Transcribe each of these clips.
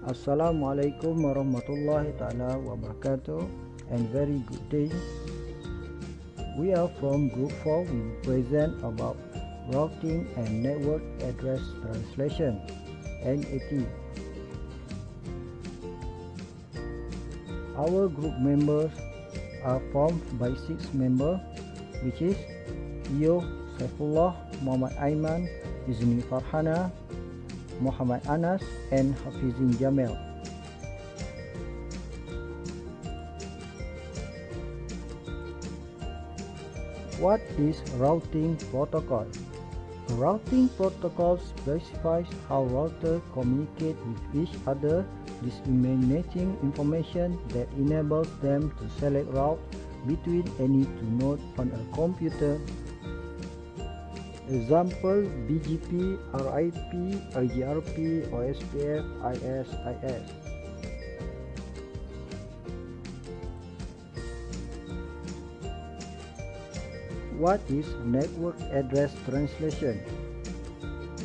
Assalamualaikum warahmatullahi ta'ala wabarakatuh and very good day. We are from Group 4. We present about routing and network address translation NAT. Our group members are formed by 6 members, which is Iyo, Saifullah, Muhammad Aiman, Izni Farhana, Muhammad Anas and Hafizin Jamil. What is routing protocol? A routing protocol specifies how routers communicate with each other, disseminating information that enables them to select routes between any two nodes on a computer. Example: BGP, RIP, IGRP, OSPF, IS. What is network address translation?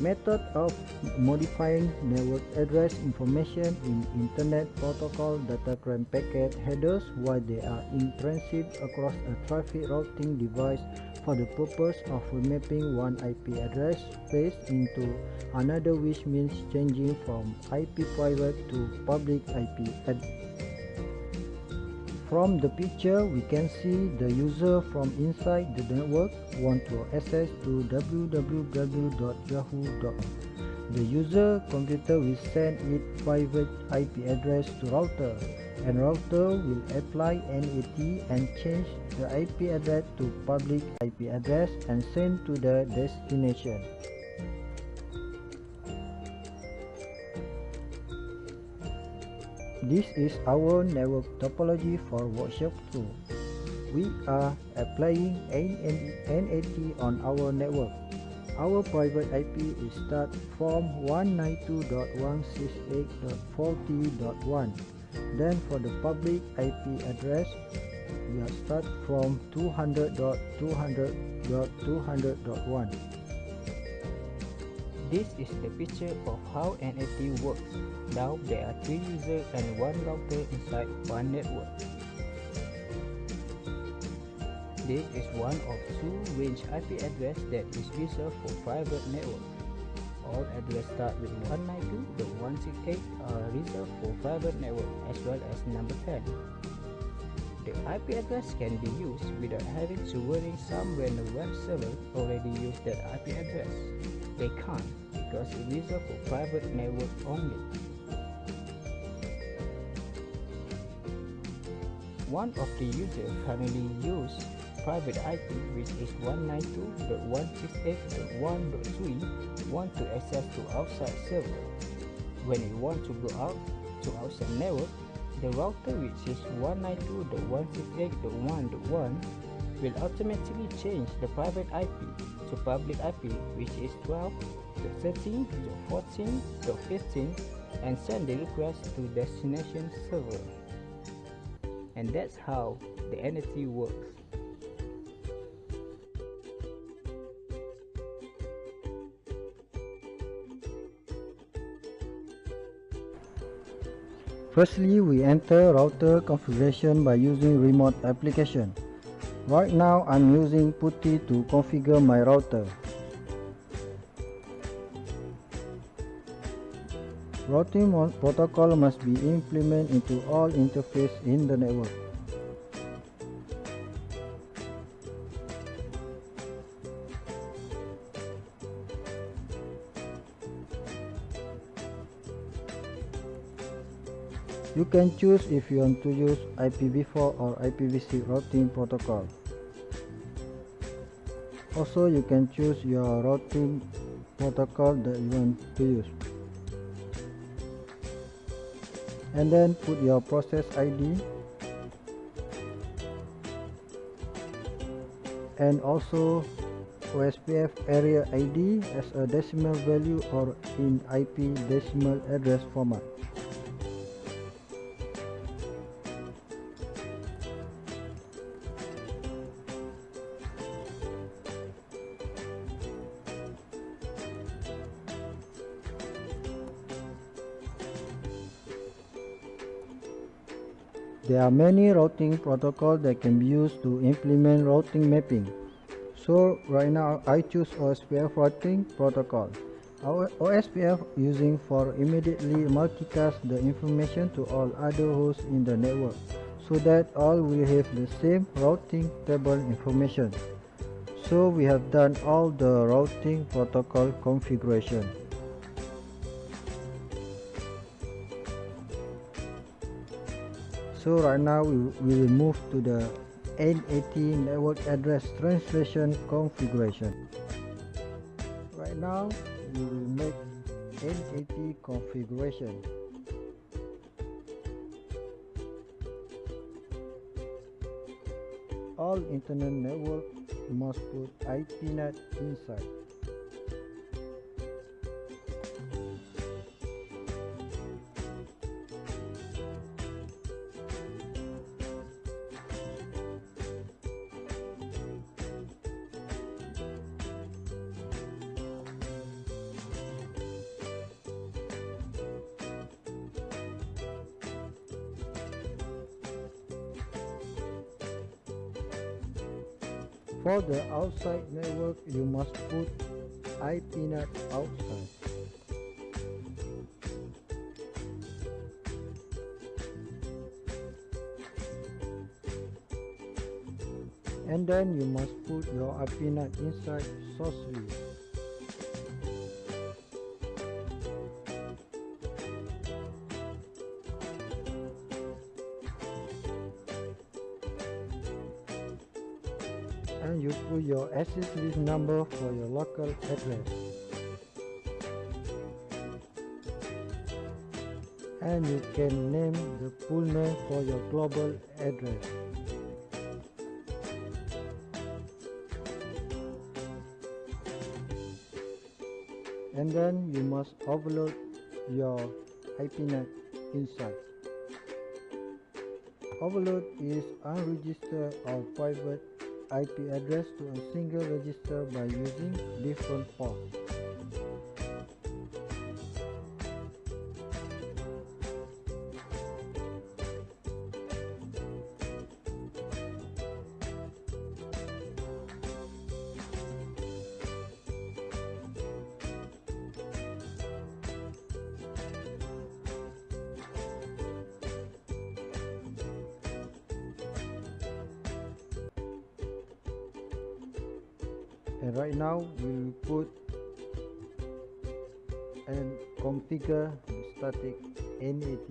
Method of modifying network address information in Internet Protocol datagram packet headers while they are in transit across a traffic routing device for the purpose of remapping one IP address space into another, which means changing from IP private to public IP address. From the picture, we can see the user from inside the network want to access to www.yahoo.com. The user computer will send its private IP address to router, and router will apply NAT and change the IP address to public IP address and send to the destination. This is our network topology for workshop 2. We are applying NAT on our network. Our private IP is start from 192.168.40.1. Then for the public IP address, we are start from 200.200.200.1. This is the picture of how NAT works. Now there are 3 users and 1 router inside one network. This is one of 2 range IP address that is reserved for private network. All address start with 192.168 are reserved for private network as well as number 10. The IP address can be used without having to worry some random web server already use that IP address. They can't because it's reserved for private network only. One of the users currently use private IP, which is 192.168.1.3, want to access to outside server. When it wants to go out to outside network, the router, which is 192.168.1.1, will automatically change the private IP to public IP, which is 12.13.14.15, and send the request to destination server. And that's how the NAT works. Firstly, we enter router configuration by using remote application. Right now, I'm using PuTTY to configure my router. Routing protocol must be implemented into all interfaces in the network. You can choose if you want to use IPv4 or IPv6 routing protocol. Also, you can choose your routing protocol that you want to use. And then put your process ID and also OSPF area ID as a decimal value or in IP decimal address format. There are many routing protocols that can be used to implement routing mapping. So right now I choose OSPF routing protocol. Our OSPF using for immediately multicast the information to all other hosts in the network so that all will have the same routing table information. So we have done all the routing protocol configuration. So right now we will move to the NAT network address translation configuration. Right now we will make NAT configuration. All internet network must put IPNet inside. For the outside network, you must put IPNet outside. And then you must put your IPNet inside sourcely. And you put your access list number for your local address. And you can name the full name for your global address. And then you must overload your IPNet inside. Overload is unregistered or private IP address to a single register by using different ports. And right now we will put and configure the static NAT.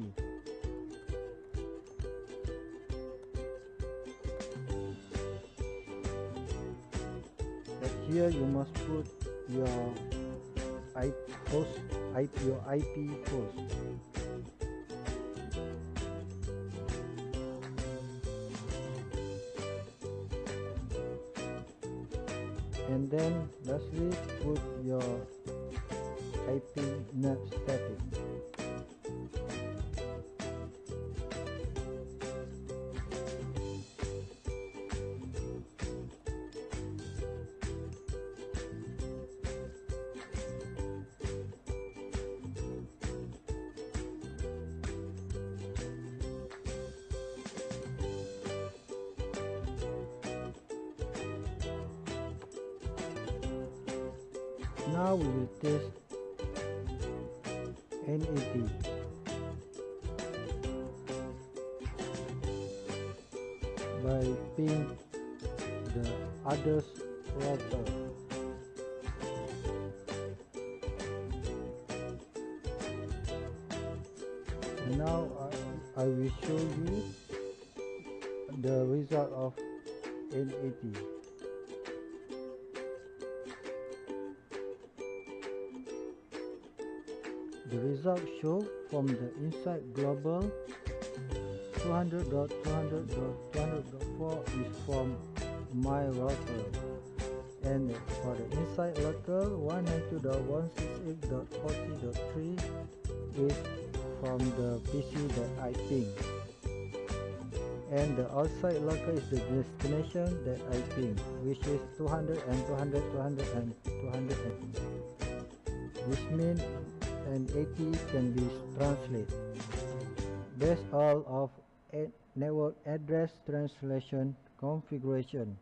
But here you must put your your IP host. And then lastly put your IP NAT static. Now we will test NAT. By ping the others router. And now I will show you the result of NAT. The result show from the inside global 200.200.200.4 is from my router, and for the inside local 192.168.40.3 is from the PC that I ping, and the outside local is the destination that I ping, which is 200 and 200, 200 and 200, which means and 80 can be translated. That's all of network address translation configuration.